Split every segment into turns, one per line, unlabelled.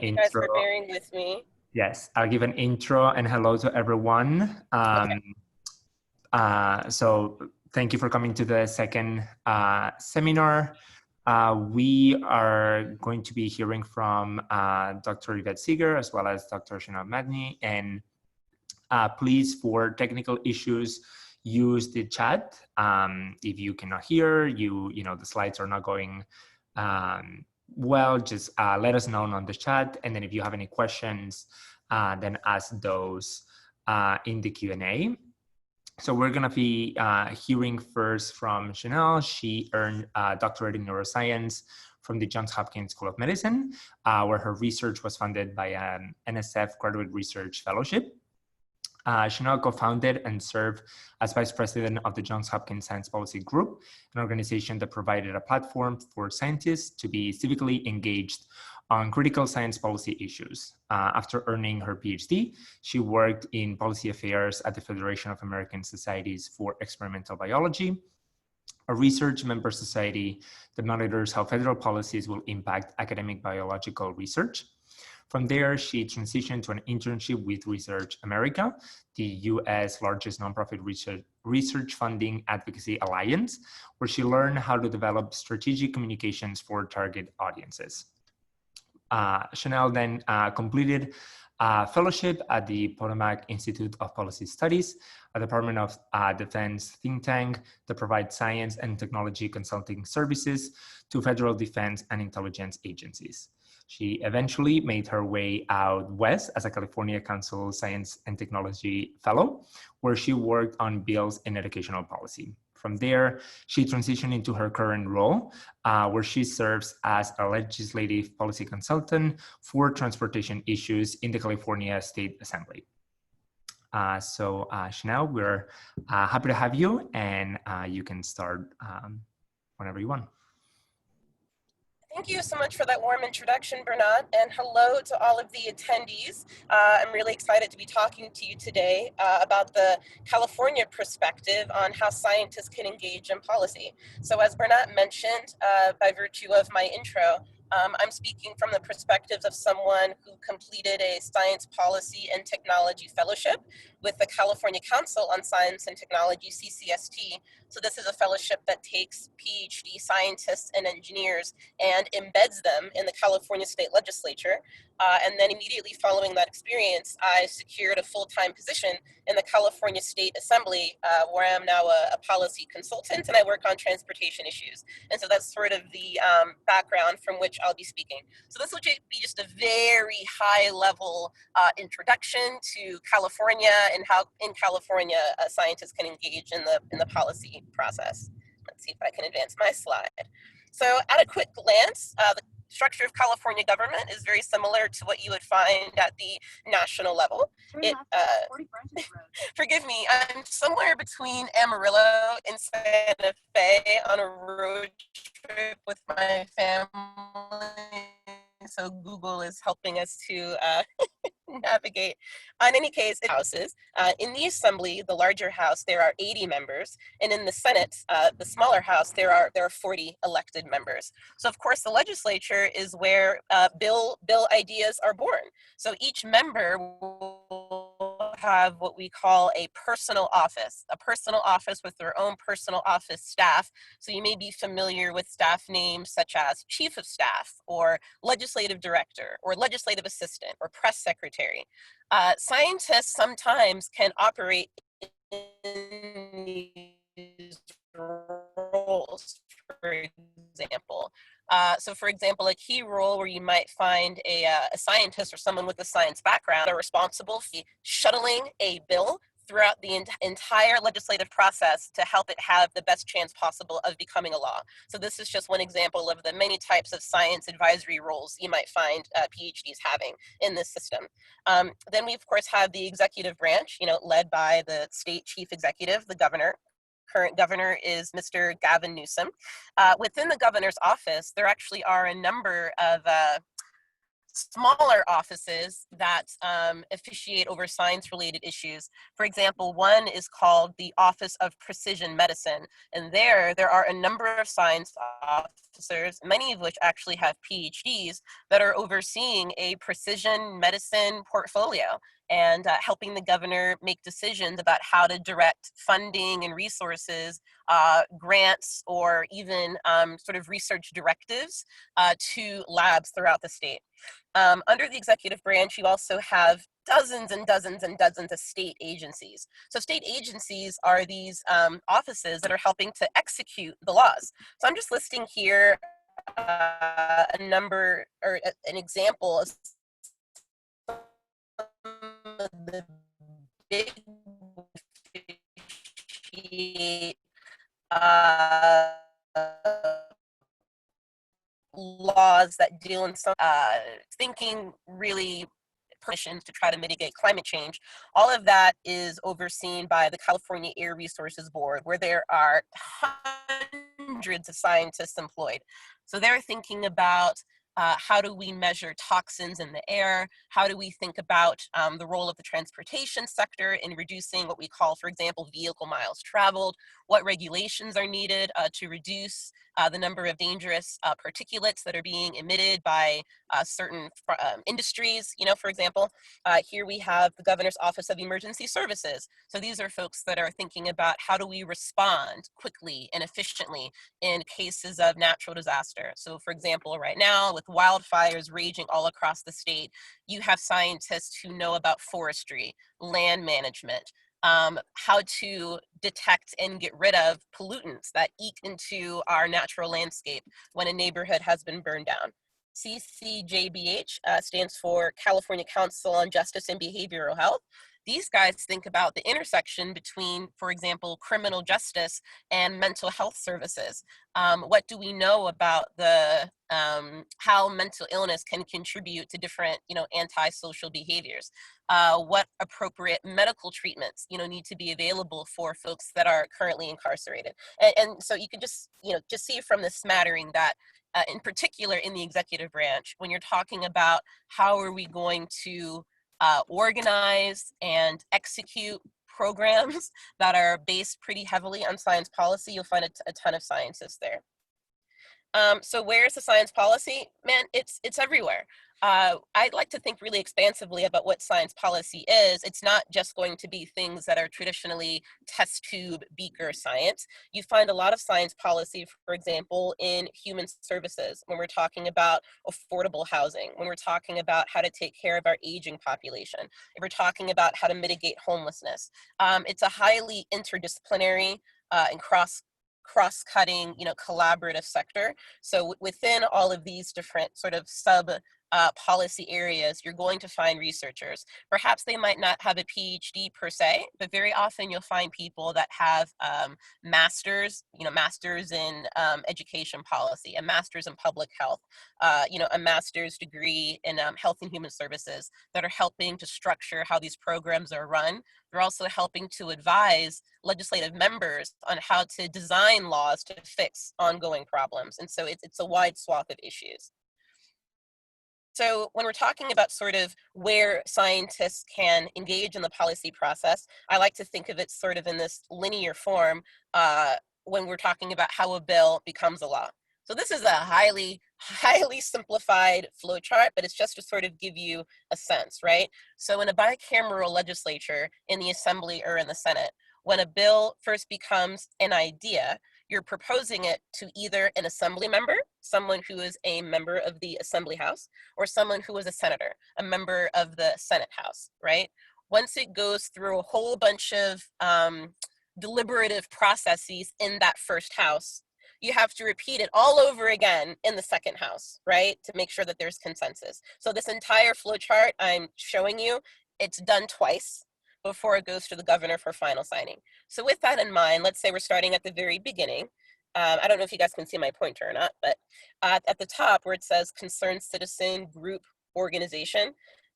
Thank you guys
intro.
for bearing with me.
Yes, I'll give an intro and hello to everyone. So thank you for coming to the second seminar. We are going to be hearing from Dr. Yvette Seeger as well as Dr. Chanel Magny. And please, for technical issues, use the chat. If you cannot hear, the slides are not going well, just let us know on the chat. And then if you have any questions, then ask those in the Q&A. So we're going to be hearing first from Chanel. She earned a doctorate in neuroscience from the Johns Hopkins School of Medicine, where her research was funded by an NSF Graduate Research Fellowship. Chanel co-founded and served as vice president of the Johns Hopkins Science Policy Group, an organization that provided a platform for scientists to be civically engaged on critical science policy issues. After earning her PhD, she worked in policy affairs at the Federation of American Societies for Experimental Biology, a research member society that monitors how federal policies will impact academic biological research. From there, she transitioned to an internship with Research America, the US largest nonprofit research funding advocacy alliance, where she learned how to develop strategic communications for target audiences. Chanel then completed a fellowship at the Potomac Institute of Policy Studies, a Department of Defense think tank that provides science and technology consulting services to federal defense and intelligence agencies. She eventually made her way out west as a California Council Science and Technology Fellow, where she worked on bills in educational policy. From there, she transitioned into her current role, where she serves as a legislative policy consultant for transportation issues in the California State Assembly. Chanel, we're happy to have you, and you can start whenever you want.
Thank you so much for that warm introduction, Bernard, and hello to all of the attendees. I'm really excited to be talking to you today about the California perspective on how scientists can engage in policy. So as Bernard mentioned, by virtue of my intro, I'm speaking from the perspectives of someone who completed a science policy and technology fellowship with the California Council on Science and Technology, CCST. So this is a fellowship that takes PhD scientists and engineers and embeds them in the California State Legislature. And then immediately following that experience, I secured a full-time position in the California State Assembly, where I am now a policy consultant, and I work on transportation issues. And so that's sort of the background from which I'll be speaking. So this will be just a very high-level introduction to California and how in California scientists can engage in the policy process. Let's see if I can advance my slide. So at a quick glance, the structure of California government is very similar to what you would find at the national level. Forgive me, I'm somewhere between Amarillo and Santa Fe on a road trip with my family. So Google is helping us to navigate. In any case, houses. In the Assembly, the larger house, there are 80 members, and in the Senate, the smaller house, there are 40 elected members. So, of course, the legislature is where bill ideas are born. So each member will have what we call a personal office with their own personal office staff. So you may be familiar with staff names such as chief of staff or legislative director or legislative assistant or press secretary. Scientists sometimes can operate in these roles, for example. So for example, a key role where you might find a scientist or someone with a science background are responsible for shuttling a bill throughout the entire legislative process to help it have the best chance possible of becoming a law. So this is just one example of the many types of science advisory roles you might find PhDs having in this system. Then we, of course, have the executive branch, led by the state chief executive, the governor. Current governor is Mr. Gavin Newsom. Within the governor's office, there actually are a number of smaller offices that officiate over science-related issues. For example, one is called the Office of Precision Medicine, and there are a number of science officers, many of which actually have PhDs, that are overseeing a precision medicine portfolio and helping the governor make decisions about how to direct funding and resources, grants, or even sort of research directives to labs throughout the state. Under the executive branch, you also have dozens and dozens and dozens of state agencies. So state agencies are these offices that are helping to execute the laws. So I'm just listing here a number or an example of the big uh, laws that deal in some thinking really permissions to try to mitigate climate change. All of that is overseen by the California Air Resources Board, where there are hundreds of scientists employed. So they're thinking about how do we measure toxins in the air? How do we think about the role of the transportation sector in reducing what we call, for example, vehicle miles traveled? What regulations are needed to reduce the number of dangerous particulates that are being emitted by certain industries? For example, here we have the Governor's Office of Emergency Services. So these are folks that are thinking about how do we respond quickly and efficiently in cases of natural disaster. So for example, right now with wildfires raging all across the state, you have scientists who know about forestry, land management, how to detect and get rid of pollutants that eke into our natural landscape when a neighborhood has been burned down. CCJBH stands for California Council on Justice and Behavioral Health. These guys think about the intersection between, for example, criminal justice and mental health services. What do we know about the how mental illness can contribute to different, antisocial behaviors? What appropriate medical treatments, need to be available for folks that are currently incarcerated? And so you can just, just see from this smattering that in particular in the executive branch, when you're talking about how are we going to organize and execute programs that are based pretty heavily on science policy, you'll find a ton of scientists there. So where's the science policy? Man, it's everywhere. I'd like to think really expansively about what science policy is. It's not just going to be things that are traditionally test tube beaker science. You find a lot of science policy, for example, in human services, when we're talking about affordable housing, when we're talking about how to take care of our aging population, if we're talking about how to mitigate homelessness. It's a highly interdisciplinary and cross-cutting, collaborative sector. So within all of these different sort of sub policy areas, you're going to find researchers. Perhaps they might not have a PhD per se, but very often you'll find people that have masters, masters in education policy, a master's in public health, a master's degree in health and human services that are helping to structure how these programs are run. They're also helping to advise legislative members on how to design laws to fix ongoing problems. And so it's a wide swath of issues. So when we're talking about sort of where scientists can engage in the policy process, I like to think of it sort of in this linear form when we're talking about how a bill becomes a law. So this is a highly simplified flow chart, but it's just to sort of give you a sense, right? So in a bicameral legislature, in the Assembly or in the Senate, when a bill first becomes an idea, you're proposing it to either an assembly member, someone who is a member of the Assembly House, or someone who is a senator, a member of the Senate House, right? Once it goes through a whole bunch of deliberative processes in that first house, you have to repeat it all over again in the second house, right? To make sure that there's consensus. So this entire flow chart I'm showing you, it's done twice before it goes to the governor for final signing. So with that in mind, let's say we're starting at the very beginning. I don't know if you guys can see my pointer or not, but at the top where it says concerned citizen group organization,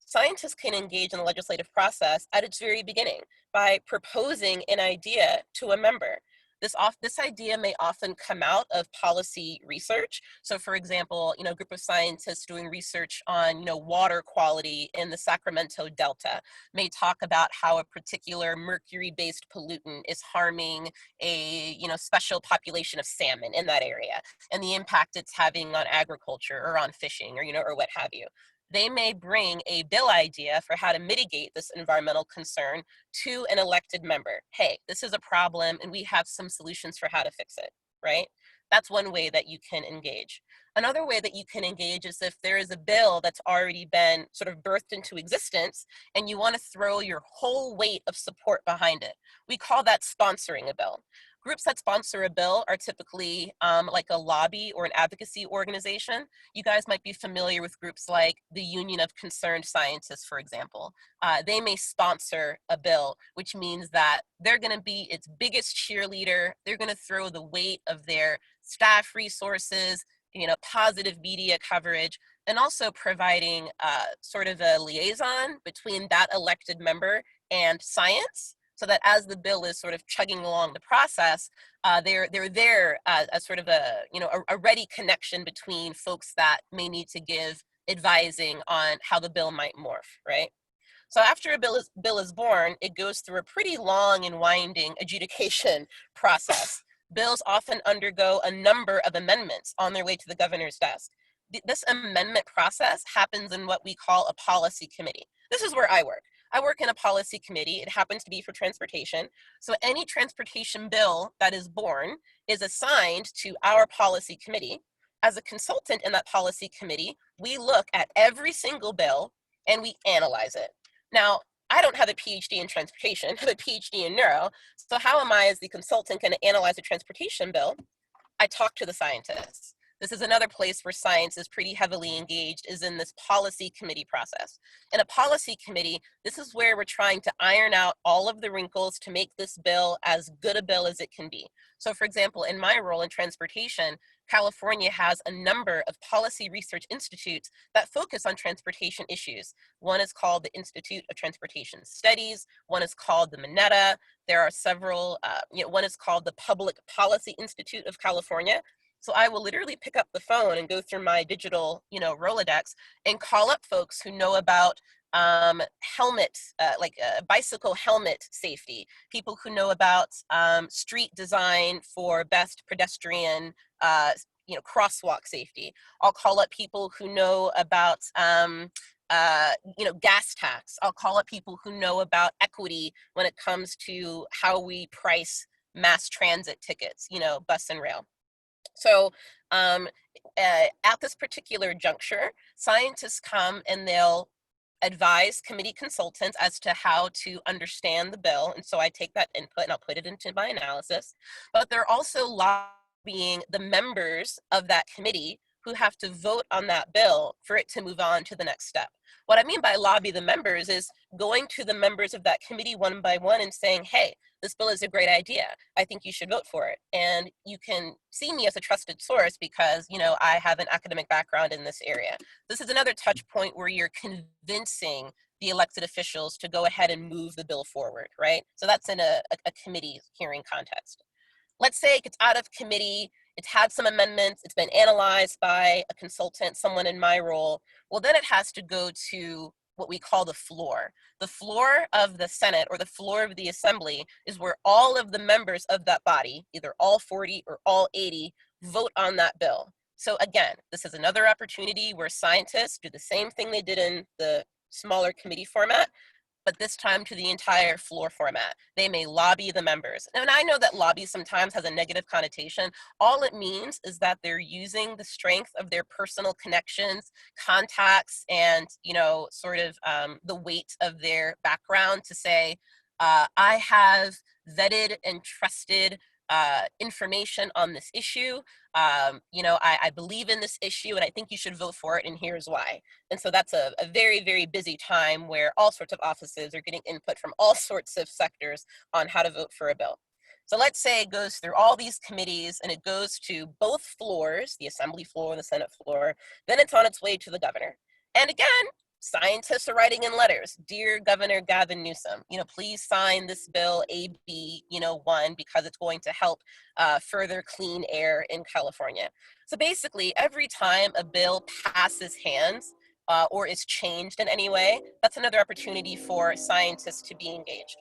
scientists can engage in the legislative process at its very beginning by proposing an idea to a member. This idea may often come out of policy research. So for example, a group of scientists doing research on, water quality in the Sacramento Delta may talk about how a particular mercury-based pollutant is harming a, special population of salmon in that area and the impact it's having on agriculture or on fishing or, or what have you. They may bring a bill idea for how to mitigate this environmental concern to an elected member. Hey, this is a problem and we have some solutions for how to fix it, right? That's one way that you can engage. Another way that you can engage is if there is a bill that's already been sort of birthed into existence and you want to throw your whole weight of support behind it. We call that sponsoring a bill. Groups that sponsor a bill are typically like a lobby or an advocacy organization. You guys might be familiar with groups like the Union of Concerned Scientists, for example. They may sponsor a bill, which means that they're going to be its biggest cheerleader. They're going to throw the weight of their staff resources, positive media coverage, and also providing sort of a liaison between that elected member and science, so that as the bill is sort of chugging along the process, they're there as sort of a ready connection between folks that may need to give advising on how the bill might morph, right? So after a bill is born, it goes through a pretty long and winding adjudication process. Bills often undergo a number of amendments on their way to the governor's desk. This amendment process happens in what we call a policy committee. This is where I work. I work in a policy committee. It happens to be for transportation. So any transportation bill that is born is assigned to our policy committee. As a consultant in that policy committee, we look at every single bill and we analyze it. Now, I don't have a PhD in transportation, I have a PhD in neuro. So how am I as the consultant going to analyze a transportation bill? I talk to the scientists. This is another place where science is pretty heavily engaged, is in this policy committee process. In a policy committee, this is where we're trying to iron out all of the wrinkles to make this bill as good a bill as it can be. So for example, in my role in transportation, California has a number of policy research institutes that focus on transportation issues. One is called the Institute of Transportation Studies. One is called the Mineta. There are several, one is called the Public Policy Institute of California. So I will literally pick up the phone and go through my digital, Rolodex and call up folks who know about helmet, bicycle helmet safety, people who know about street design for best pedestrian, crosswalk safety. I'll call up people who know about gas tax. I'll call up people who know about equity when it comes to how we price mass transit tickets, bus and rail. So at this particular juncture, scientists come and they'll advise committee consultants as to how to understand the bill. And so I take that input and I'll put it into my analysis. But they're also lobbying the members of that committee who have to vote on that bill for it to move on to the next step. What I mean by lobby the members is going to the members of that committee one by one and saying, hey, this bill is a great idea. I think you should vote for it. And you can see me as a trusted source because, I have an academic background in this area. This is another touch point where you're convincing the elected officials to go ahead and move the bill forward, right? So that's in a committee hearing context. Let's say it gets out of committee, it's had some amendments, it's been analyzed by a consultant, someone in my role. Well, then it has to go to what we call the floor. The floor of the Senate or the floor of the Assembly is where all of the members of that body, either all 40 or all 80, vote on that bill. So again, this is another opportunity where scientists do the same thing they did in the smaller committee format, but this time to the entire floor format. They may lobby the members. And I know that lobby sometimes has a negative connotation. All it means is that they're using the strength of their personal connections, contacts, and, sort of the weight of their background to say, I have vetted and trusted information on this issue. I believe in this issue and I think you should vote for it and here's why. And so that's a very, very busy time where all sorts of offices are getting input from all sorts of sectors on how to vote for a bill. So let's say it goes through all these committees and it goes to both floors, the Assembly floor and the Senate floor, then it's on its way to the governor. And again, scientists are writing in letters, dear Governor Gavin Newsom, please sign this bill AB, 1, because it's going to help further clean air in California. So basically, every time a bill passes hands or is changed in any way, that's another opportunity for scientists to be engaged.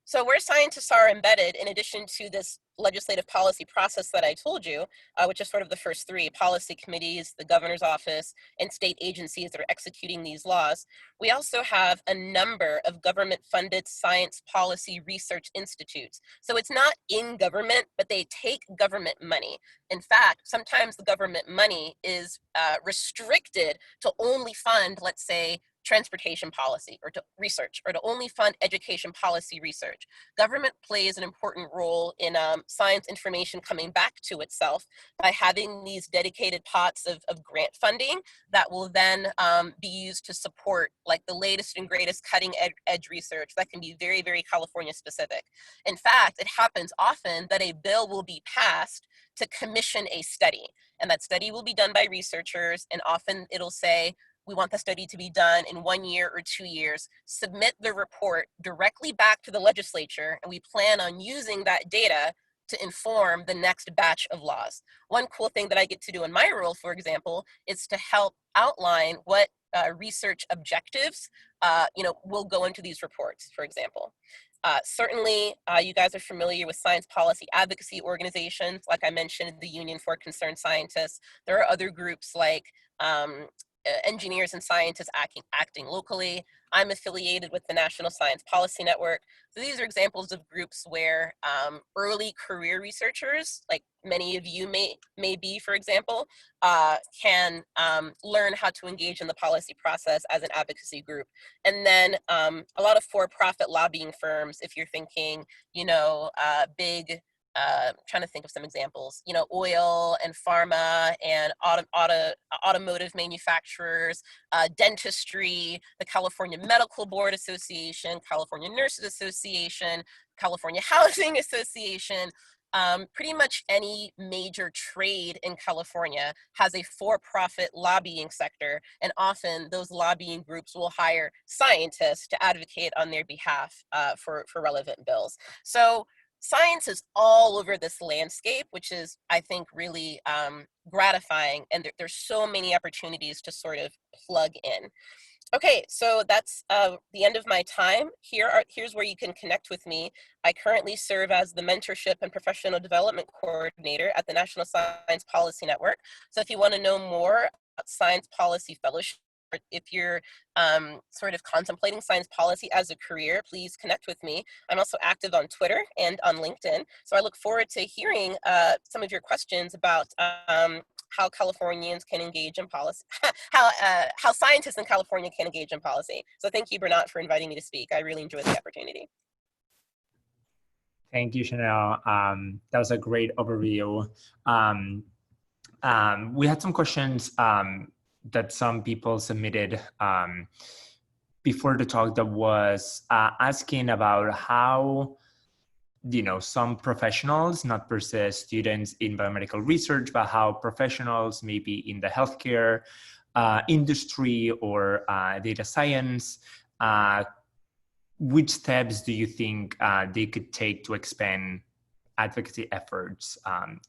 So where scientists are embedded, in addition to this legislative policy process that I told you, which is sort of the first three: policy committees, the governor's office, and state agencies that are executing these laws, we also have a number of government-funded science policy research institutes. So it's not in government, but they take government money. In fact, sometimes the government money is restricted to only fund, let's say, transportation policy, or to research, or to only fund education policy research. Government plays an important role in science information coming back to itself by having these dedicated pots of grant funding that will then be used to support like the latest and greatest cutting edge research that can be very, very California specific. In fact, it happens often that a bill will be passed to commission a study, and that study will be done by researchers, and often it'll say, we want the study to be done in 1 year or 2 years, submit the report directly back to the legislature, and we plan on using that data to inform the next batch of laws. One cool thing that I get to do in my role, for example, is to help outline what research objectives will go into these reports, for example. Certainly, you guys are familiar with science policy advocacy organizations. Like I mentioned, the Union for Concerned Scientists. There are other groups like engineers and scientists acting locally. I'm affiliated with the National Science Policy Network. So these are examples of groups where early career researchers, like many of you may be, for example, can learn how to engage in the policy process as an advocacy group. And then a lot of for-profit lobbying firms, if you're thinking, big, trying to think of some examples, oil and pharma and automotive manufacturers, dentistry, the California Medical Board Association, California Nurses Association, California Housing Association. Pretty much any major trade in California has a for-profit lobbying sector, and often those lobbying groups will hire scientists to advocate on their behalf for relevant bills. So science is all over this landscape, which is, I think, really gratifying, and there's so many opportunities to sort of plug in. Okay, so that's the end of my time. Here's where you can connect with me. I currently serve as the Mentorship and Professional Development Coordinator at the National Science Policy Network. So if you want to know more about Science Policy Fellowship, if you're sort of contemplating science policy as a career, please connect with me. I'm also active on Twitter and on LinkedIn. So I look forward to hearing some of your questions about how Californians can engage in policy, how scientists in California can engage in policy. So thank you, Bernat, for inviting me to speak. I really enjoyed the opportunity.
Thank you, Chanel. That was a great overview. We had some questions that some people submitted before the talk that was asking about how, some professionals, not per se students in biomedical research, but how professionals maybe in the healthcare industry or data science, which steps do you think they could take to expand advocacy efforts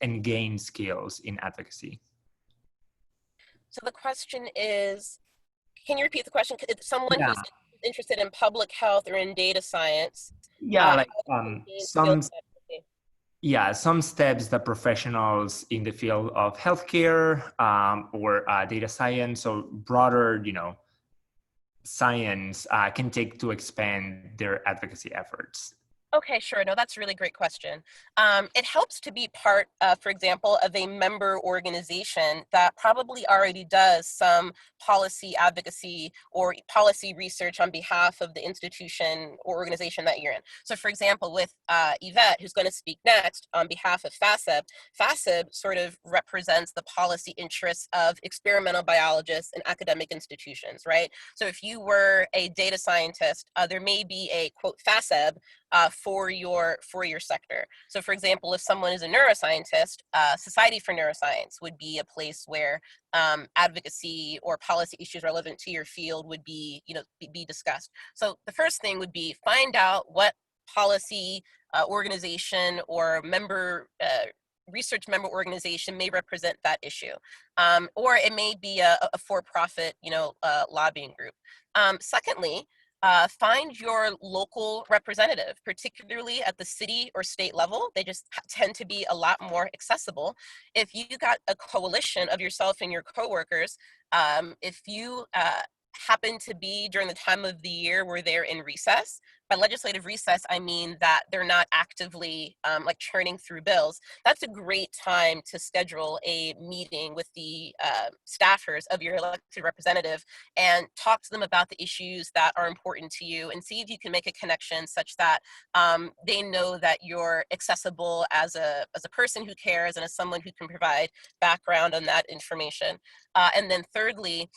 and gain skills in advocacy?
So the question is, can you repeat the question? Someone
Yeah.
who's interested in public health or in data science.
Yeah, like some steps that professionals in the field of healthcare or data science or broader, science can take to expand their advocacy efforts.
Okay, sure. No, that's a really great question. It helps to be part, for example, of a member organization that probably already does some policy advocacy or policy research on behalf of the institution or organization that you're in. So for example, with Yvette, who's going to speak next on behalf of FASEB, FASEB sort of represents the policy interests of experimental biologists and academic institutions, right? So if you were a data scientist, there may be a, quote, FASEB for your sector. So for example, if someone is a neuroscientist, Society for Neuroscience would be a place where advocacy or policy issues relevant to your field would be, be discussed. So the first thing would be find out what policy organization or research member organization may represent that issue, or it may be a for-profit, lobbying group. Secondly, find your local representative, particularly at the city or state level. They just tend to be a lot more accessible. If you got a coalition of yourself and your coworkers, if you happen to be during the time of the year where they're in recess. By legislative recess, I mean that they're not actively like churning through bills. That's a great time to schedule a meeting with the staffers of your elected representative and talk to them about the issues that are important to you, and see if you can make a connection such that they know that you're accessible as a person who cares and as someone who can provide background on that information. And then thirdly,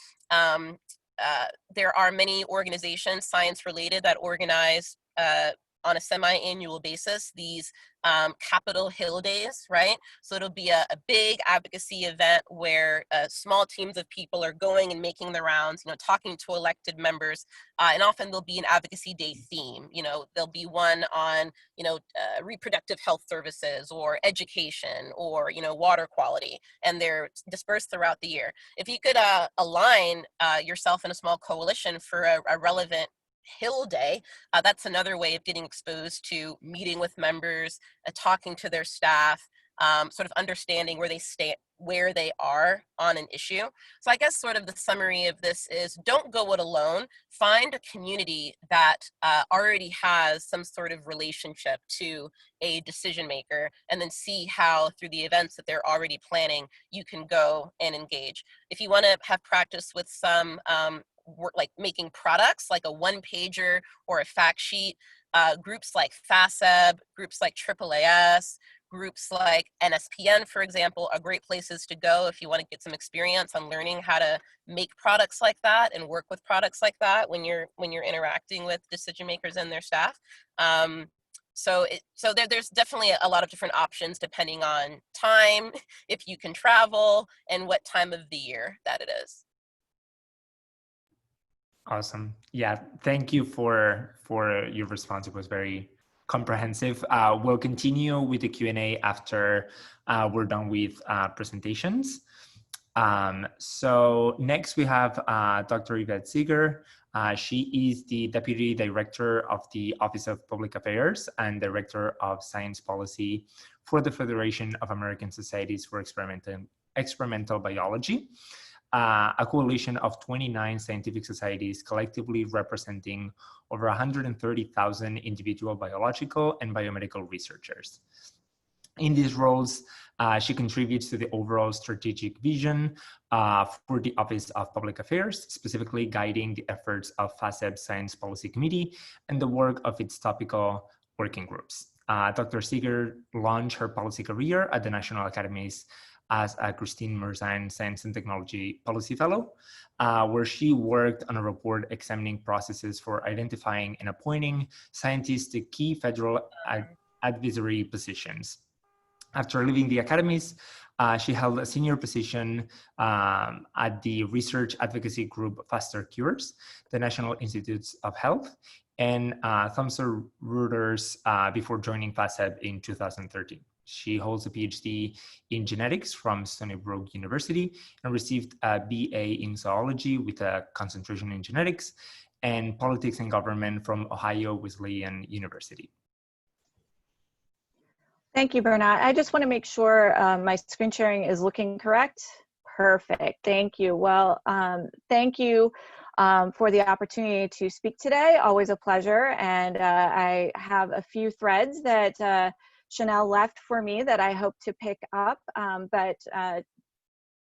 there are many organizations, science related, that organize on a semi-annual basis these Capitol Hill Days, right? So it'll be a big advocacy event where small teams of people are going and making the rounds, talking to elected members, and often there'll be an advocacy day theme. There'll be one on, reproductive health services or education or, water quality, and they're dispersed throughout the year. If you could align yourself in a small coalition for a relevant Hill Day, that's another way of getting exposed to meeting with members, talking to their staff, sort of understanding where they stay, where they are on an issue. So I guess sort of the summary of this is, don't go it alone. Find a community that already has some sort of relationship to a decision maker, and then see how through the events that they're already planning, you can go and engage. If you want to have practice with some work, like making products, like a one-pager or a fact sheet, groups like FASEB, groups like AAAS, groups like NSPN, for example, are great places to go if you want to get some experience on learning how to make products like that and work with products like that when you're interacting with decision makers and their staff. So there's definitely a lot of different options depending on time, if you can travel, and what time of the year that it is.
Awesome. Yeah, thank you for your response. It was very comprehensive. We'll continue with the Q&A after we're done with presentations. So next we have Dr. Yvette Seeger. She is the Deputy Director of the Office of Public Affairs and Director of Science Policy for the Federation of American Societies for Experimental Biology, a coalition of 29 scientific societies collectively representing over 130,000 individual biological and biomedical researchers. In these roles, she contributes to the overall strategic vision for the Office of Public Affairs, specifically guiding the efforts of FASEB Science Policy Committee and the work of its topical working groups. Dr. Seeger launched her policy career at the National Academies as a Christine Merzine Science and Technology Policy Fellow, where she worked on a report examining processes for identifying and appointing scientists to key federal advisory positions. After leaving the academies, she held a senior position at the research advocacy group Faster Cures, the National Institutes of Health, and Thomson Reuters before joining FASEB in 2013. She holds a PhD in genetics from Stony Brook University and received a BA in zoology with a concentration in genetics and politics and government from Ohio Wesleyan University.
Thank you, Bernard. I just want to make sure my screen sharing is looking correct. Perfect. Thank you. Well, thank you for the opportunity to speak today. Always a pleasure. And I have a few threads that Chanel left for me that I hope to pick up. But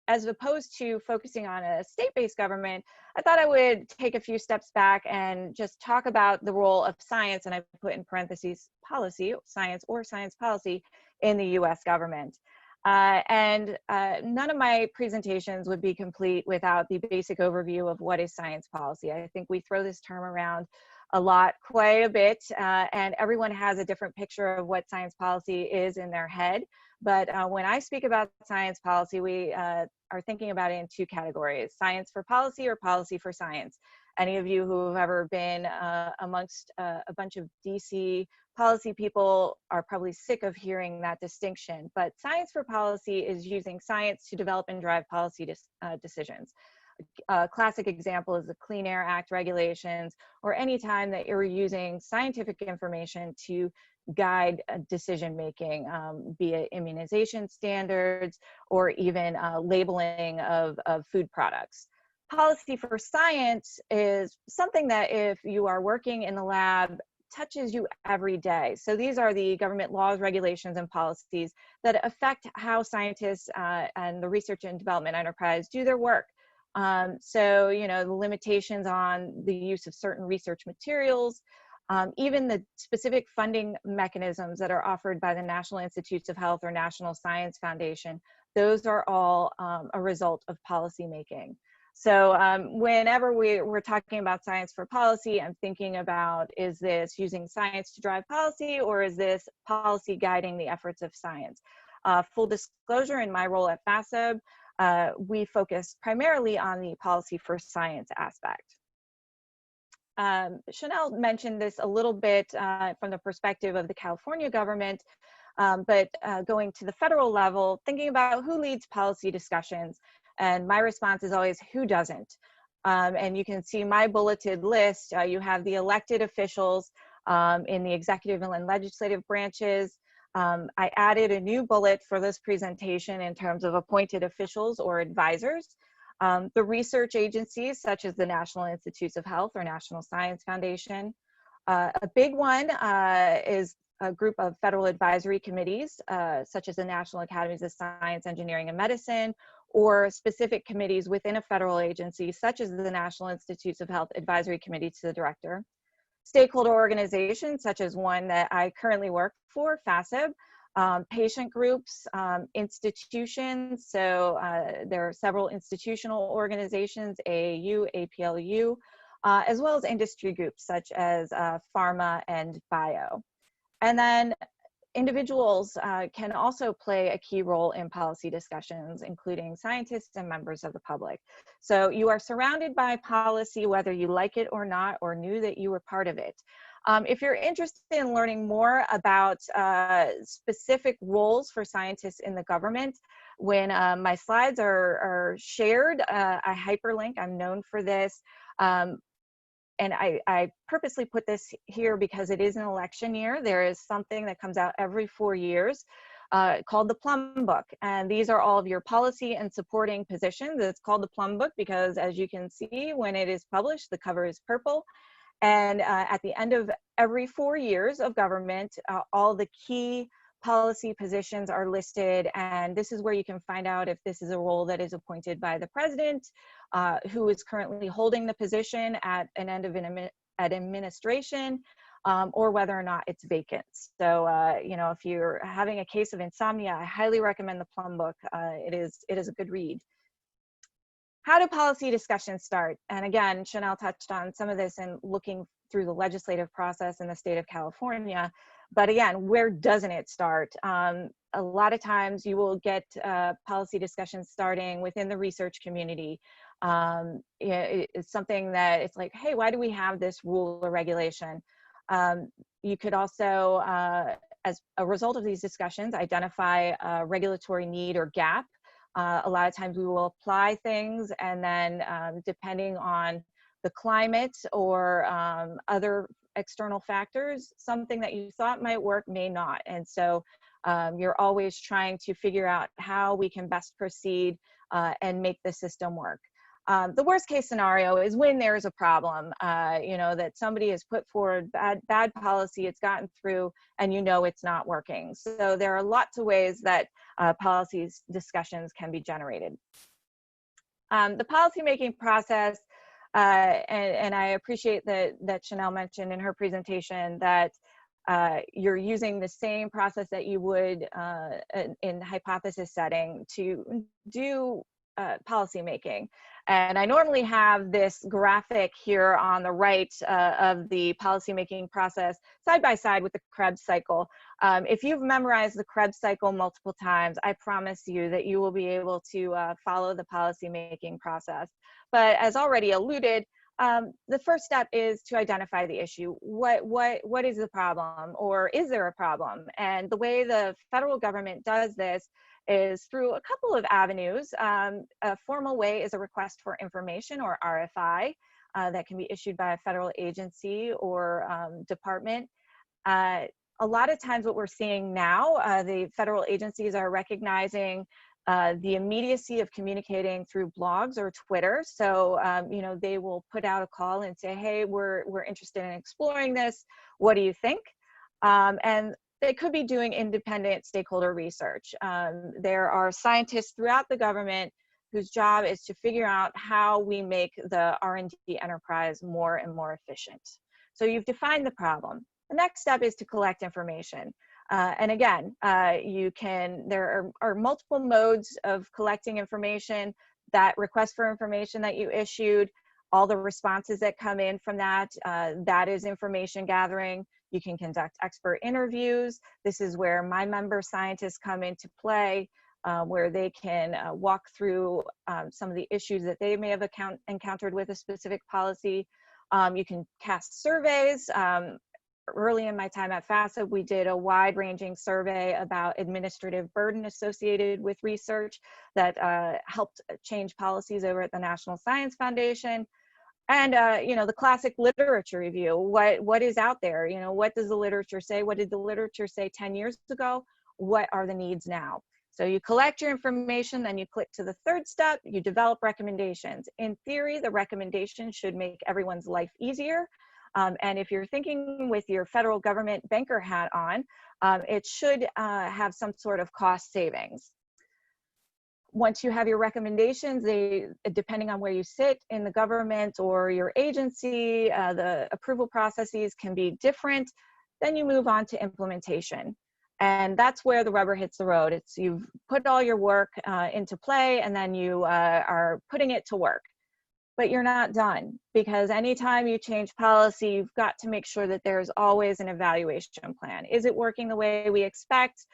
as opposed to focusing on a state-based government, I thought I would take a few steps back and just talk about the role of science, and I put in parentheses policy, science or science policy, in the US government. None of my presentations would be complete without the basic overview of what is science policy. I think we throw this term around a lot, quite a bit, and everyone has a different picture of what science policy is in their head. But when I speak about science policy, we are thinking about it in two categories: science for policy or policy for science. Any of you who have ever been amongst a bunch of DC policy people are probably sick of hearing that distinction. But science for policy is using science to develop and drive policy decisions. A classic example is the Clean Air Act regulations, or any time that you're using scientific information to guide decision making, be it immunization standards or even labeling of food products. Policy for science is something that, if you are working in the lab, touches you every day. So these are the government laws, regulations, and policies that affect how scientists and the research and development enterprise do their work. So, you know, the limitations on the use of certain research materials, even the specific funding mechanisms that are offered by the National Institutes of Health or National Science Foundation, those are all a result of policy making. So whenever we're talking about science for policy, I'm thinking about, is this using science to drive policy, or is this policy guiding the efforts of science? Full disclosure, in my role at FASEB, we focus primarily on the policy for science aspect. Chanel mentioned this a little bit from the perspective of the California government, but going to the federal level, thinking about who leads policy discussions. And my response is always, who doesn't? And you can see my bulleted list. You have the elected officials in the executive and legislative branches. I added a new bullet for this presentation in terms of appointed officials or advisors. The research agencies, such as the National Institutes of Health or National Science Foundation. A big one is a group of federal advisory committees, such as the National Academies of Science, Engineering, and Medicine, or specific committees within a federal agency, such as the National Institutes of Health Advisory Committee to the Director. Stakeholder organizations, such as one that I currently work for, FASEB, patient groups, institutions. So there are several institutional organizations, AAU, APLU, as well as industry groups such as pharma and bio. And then individuals can also play a key role in policy discussions, including scientists and members of the public. So you are surrounded by policy, whether you like it or not, or knew that you were part of it. If you're interested in learning more about specific roles for scientists in the government, when my slides are shared, I hyperlink. I'm known for this. And I purposely put this here because it is an election year. There is something that comes out every 4 years called the Plum Book. And these are all of your policy and supporting positions. It's called the Plum Book because, as you can see, when it is published, the cover is purple. And at the end of every 4 years of government, all the key policy positions are listed, and this is where you can find out if this is a role that is appointed by the president, who is currently holding the position at an end of an administration, or whether or not it's vacant. So, you know, if you're having a case of insomnia, I highly recommend the Plum Book. It is a good read. How do policy discussions start? And again, Chanel touched on some of this in looking through the legislative process in the state of California. But again, where doesn't it start? A lot of times you will get policy discussions starting within the research community. It's something that it's like, hey, why do we have this rule or regulation? You could also, as a result of these discussions, identify a regulatory need or gap. A lot of times we will apply things, and then depending on the climate or other external factors, something that you thought might work may not. And so you're always trying to figure out how we can best proceed and make the system work. The worst case scenario is when there's a problem, you know, that somebody has put forward bad policy, it's gotten through, and you know it's not working. So there are lots of ways that policy discussions can be generated. The policymaking process, and I appreciate that Chanel mentioned in her presentation that you're using the same process that you would in hypothesis setting to do policymaking. And I normally have this graphic here on the right of the policymaking process side by side with the Krebs cycle. If you've memorized the Krebs cycle multiple times, I promise you that you will be able to follow the policymaking process. But as already alluded, the first step is to identify the issue. What is the problem, or is there a problem? And the way the federal government does this is through a couple of avenues. A formal way is a request for information, or RFI, that can be issued by a federal agency or department. A lot of times what we're seeing now, the federal agencies are recognizing the immediacy of communicating through blogs or Twitter. So, you know, they will put out a call and say, hey, we're interested in exploring this. What do you think? And they could be doing independent stakeholder research. There are scientists throughout the government whose job is to figure out how we make the R&D enterprise more and more efficient. So you've defined the problem. The next step is to collect information. And again, there are multiple modes of collecting information. That request for information that you issued, all the responses that come in from that, that is information gathering. You can conduct expert interviews. This is where my member scientists come into play, where they can walk through some of the issues that they may have encountered with a specific policy. You can cast surveys. Early in my time at FASA, we did a wide-ranging survey about administrative burden associated with research that helped change policies over at the National Science Foundation. And, you know, the classic literature review, what is out there? You know, what does the literature say? What did the literature say 10 years ago? What are the needs now? So you collect your information, then you click to the third step, you develop recommendations. In theory, the recommendations should make everyone's life easier. And if you're thinking with your federal government banker hat on, it should have some sort of cost savings. Once you have your recommendations, depending on where you sit in the government or your agency, the approval processes can be different. Then you move on to implementation. And that's where the rubber hits the road. You've put all your work into play, and then you are putting it to work. But you're not done, because anytime you change policy, you've got to make sure that there's always an evaluation plan. Is it working the way we expect?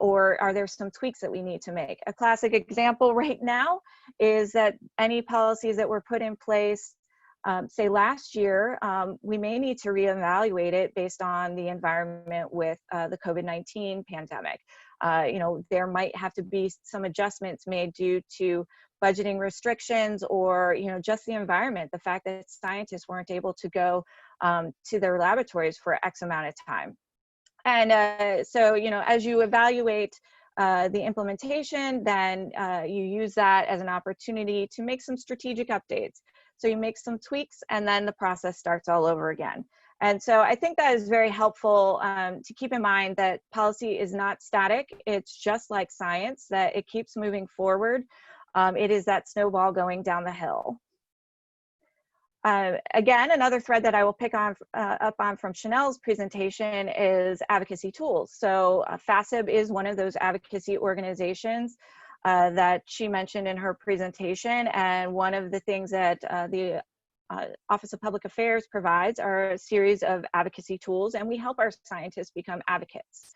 Or are there some tweaks that we need to make? A classic example right now is that any policies that were put in place, say last year, we may need to reevaluate it based on the environment with the COVID-19 pandemic. You know, there might have to be some adjustments made due to budgeting restrictions, or, you know, just the environment, the fact that scientists weren't able to go to their laboratories for X amount of time. And so, you know, as you evaluate the implementation, then you use that as an opportunity to make some strategic updates. So you make some tweaks, and then the process starts all over again. And so I think that is very helpful to keep in mind that policy is not static. It's just like science, that it keeps moving forward. It is that snowball going down the hill. Again, another thread that I will pick up on from Chanel's presentation is advocacy tools. So FASIB is one of those advocacy organizations that she mentioned in her presentation. And one of the things that the Office of Public Affairs provides are a series of advocacy tools, and we help our scientists become advocates.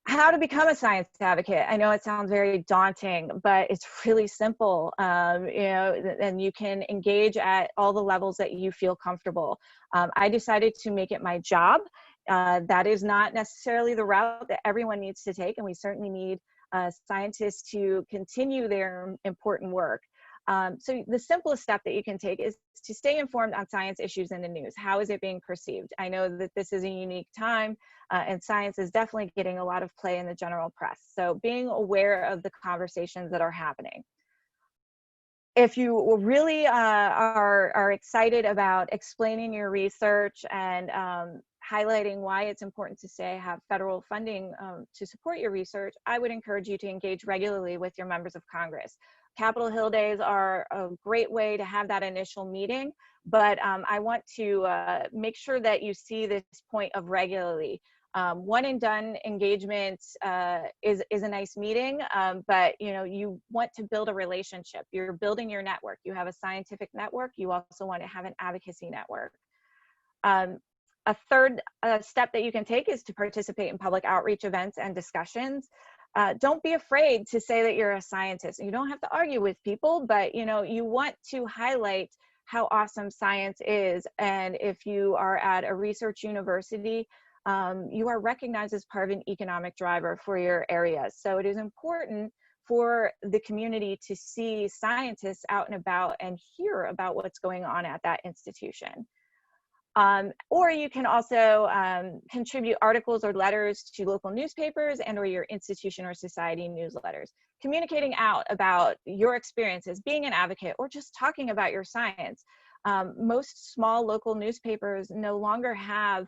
How to become a science advocate? I know it sounds very daunting, but it's really simple. You know, and you can engage at all the levels that you feel comfortable. I decided to make it my job. That is not necessarily the route that everyone needs to take, and we certainly need scientists to continue their important work. So the simplest step that you can take is to stay informed on science issues in the news. How is it being perceived? I know that this is a unique time, and science is definitely getting a lot of play in the general press. So being aware of the conversations that are happening. If you really are excited about explaining your research and highlighting why it's important to have federal funding to support your research, I would encourage you to engage regularly with your members of Congress. Capitol Hill Days are a great way to have that initial meeting, but I want to make sure that you see this point of regularly. One and done engagement is a nice meeting, but you want to build a relationship. You're building your network. You have a scientific network. You also want to have an advocacy network. A third step that you can take is to participate in public outreach events and discussions. Don't be afraid to say that you're a scientist. You don't have to argue with people, but you want to highlight how awesome science is. And if you are at a research university, you are recognized as part of an economic driver for your area. So it is important for the community to see scientists out and about and hear about what's going on at that institution. Or you can also contribute articles or letters to local newspapers and or your institution or society newsletters, communicating out about your experiences being an advocate or just talking about your science. Most small local newspapers no longer have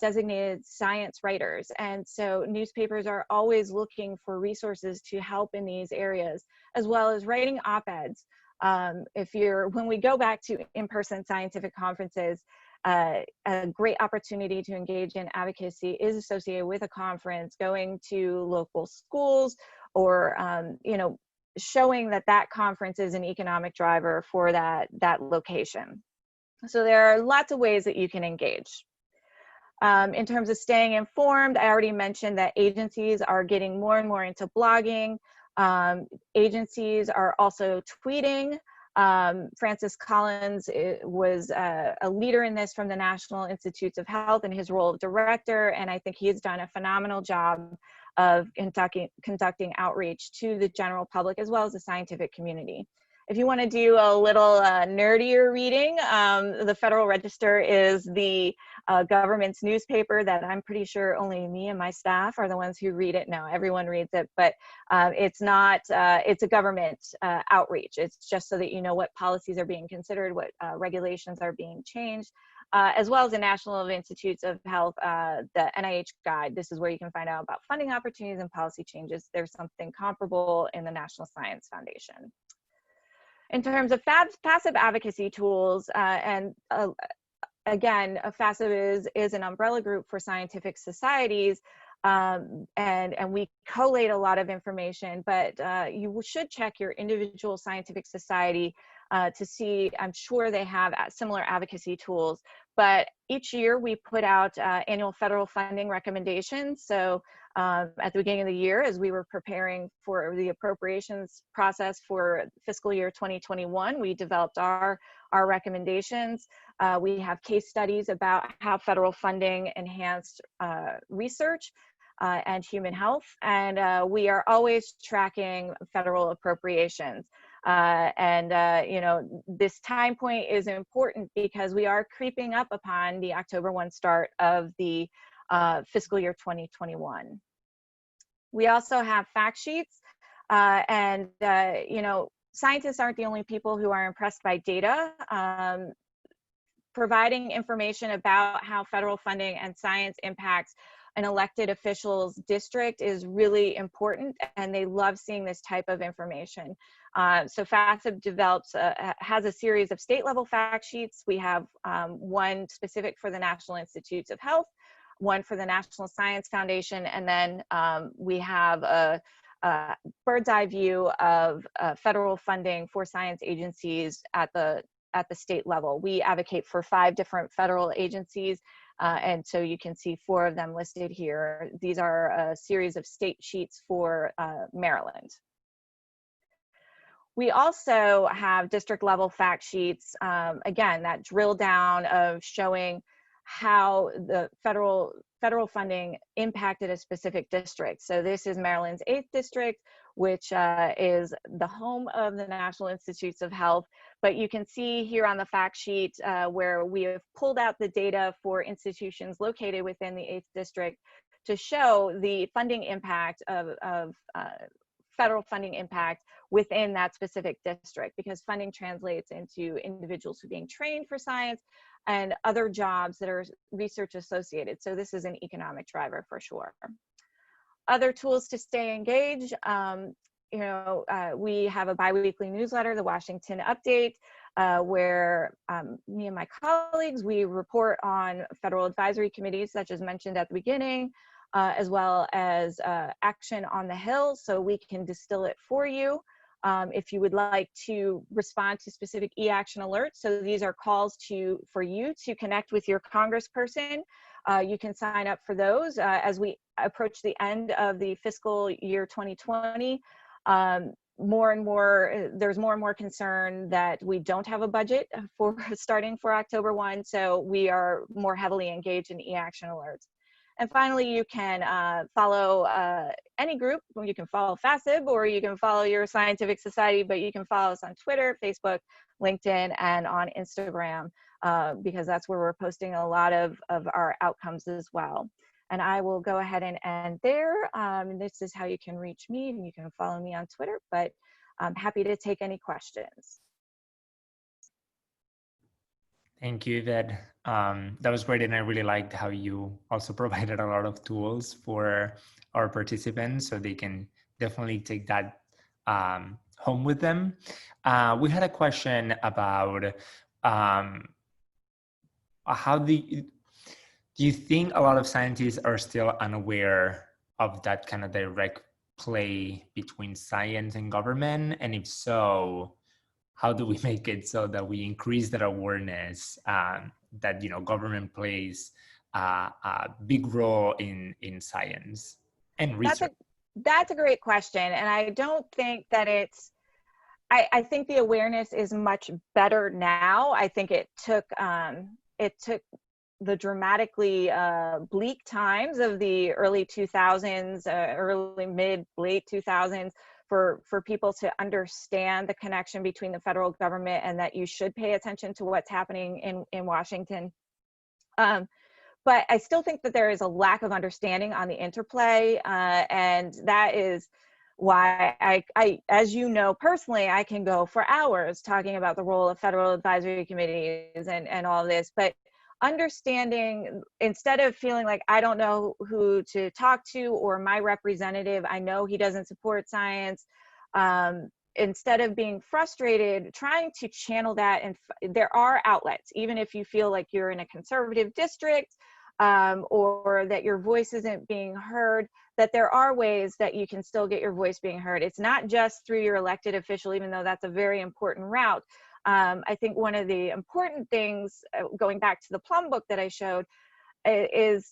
designated science writers, and so newspapers are always looking for resources to help in these areas, as well as writing op-eds. When we go back to in-person scientific conferences, a great opportunity to engage in advocacy is associated with a conference, going to local schools, or showing that conference is an economic driver for that location. So there are lots of ways that you can engage. In terms of staying informed, I already mentioned that agencies are getting more and more into blogging. Agencies are also tweeting. Francis Collins was a leader in this from the National Institutes of Health in his role of director, and I think he's done a phenomenal job of conducting outreach to the general public as well as the scientific community. If you want to do a little nerdier reading, the Federal Register is the government's newspaper that I'm pretty sure only me and my staff are the ones who read it. No, everyone reads it, but it's not, it's a government outreach. It's just so that you know what policies are being considered, what regulations are being changed, as well as the National Institutes of Health, the NIH guide. This is where you can find out about funding opportunities and policy changes. There's something comparable in the National Science Foundation. In terms of passive advocacy tools, again, FASIB is an umbrella group for scientific societies, and we collate a lot of information, but you should check your individual scientific society to see. I'm sure they have similar advocacy tools, but each year we put out annual federal funding recommendations. So at the beginning of the year, as we were preparing for the appropriations process for fiscal year 2021, we developed our recommendations. We have case studies about how federal funding enhanced research and human health, and we are always tracking federal appropriations. This time point is important because we are creeping up upon the October 1 start of the fiscal year 2021. We also have fact sheets, scientists aren't the only people who are impressed by data. Providing information about how federal funding and science impacts an elected official's district is really important, and they love seeing this type of information. So FASIB has a series of state-level fact sheets. We have one specific for the National Institutes of Health, one for the National Science Foundation, and then we have a bird's eye view of federal funding for science agencies at the state level. We advocate for 5 different federal agencies, and so you can see 4 of them listed here. These are a series of state sheets for Maryland. We also have district level fact sheets, again, that drill down of showing how the federal funding impacted a specific district. So this is Maryland's 8th district, which is the home of the National Institutes of Health. But you can see here on the fact sheet where we have pulled out the data for institutions located within the 8th district to show the funding impact of federal funding impact within that specific district, because funding translates into individuals who are being trained for science and other jobs that are research associated. So this is an economic driver for sure. Other tools to stay engaged, we have a biweekly newsletter, the Washington Update. where me and my colleagues, we report on federal advisory committees, such as mentioned at the beginning, as well as action on the Hill, so we can distill it for you. If you would like to respond to specific e-action alerts, so these are calls for you to connect with your congressperson. You can sign up for those as we approach the end of the fiscal year 2020. There's more and more concern that we don't have a budget for starting for October 1, so we are more heavily engaged in e-action alerts. And finally, you can follow any group. You can follow FASIB, or you can follow your scientific society, but you can follow us on Twitter, Facebook, LinkedIn, and on Instagram, because that's where we're posting a lot of our outcomes as well. And I will go ahead and end there. This is how you can reach me, and you can follow me on Twitter, but I'm happy to take any questions.
Thank you, Yvette. That was great, and I really liked how you also provided a lot of tools for our participants so they can definitely take that home with them. We had a question about how do you think a lot of scientists are still unaware of that kind of direct play between science and government? And if so, how do we make it so that we increase that awareness that, you know, government plays a big role in science and research?
That's a great question. And I don't think that I think the awareness is much better now. I think it took the dramatically bleak times of the early 2000s, late 2000s, for people to understand the connection between the federal government and that you should pay attention to what's happening in Washington. But I still think that there is a lack of understanding on the interplay, and that is why I, as you know personally, I can go for hours talking about the role of federal advisory committees and all this, but understanding, instead of feeling like I don't know who to talk to, or my representative, I know he doesn't support science, instead of being frustrated, trying to channel that. And there are outlets, even if you feel like you're in a conservative district, or that your voice isn't being heard, that there are ways that you can still get your voice being heard. It's not just through your elected official, even though that's a very important route. I think one of the important things, going back to the Plum book that I showed, is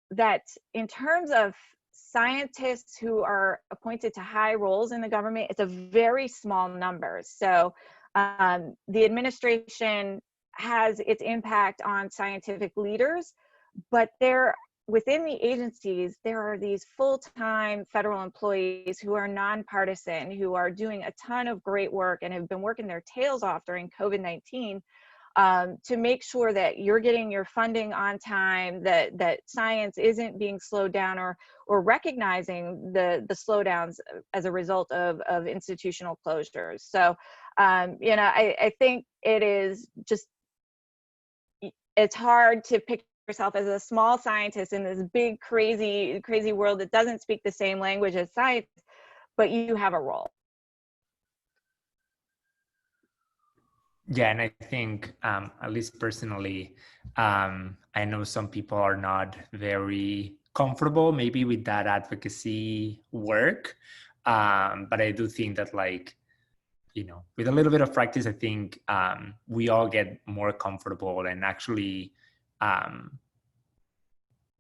that in terms of scientists who are appointed to high roles in the government, it's a very small number. So the administration has its impact on scientific leaders, but within the agencies, there are these full-time federal employees who are nonpartisan, who are doing a ton of great work and have been working their tails off during COVID-19 to make sure that you're getting your funding on time, that science isn't being slowed down, or recognizing the slowdowns as a result of institutional closures. So, you know, I think it is just, it's hard to pick yourself as a small scientist in this big, crazy world that doesn't speak the same language as science, but you have a role.
Yeah, and I think, at least personally, I know some people are not very comfortable maybe with that advocacy work, but I do think that, like, you know, with a little bit of practice, I think we all get more comfortable, and actually,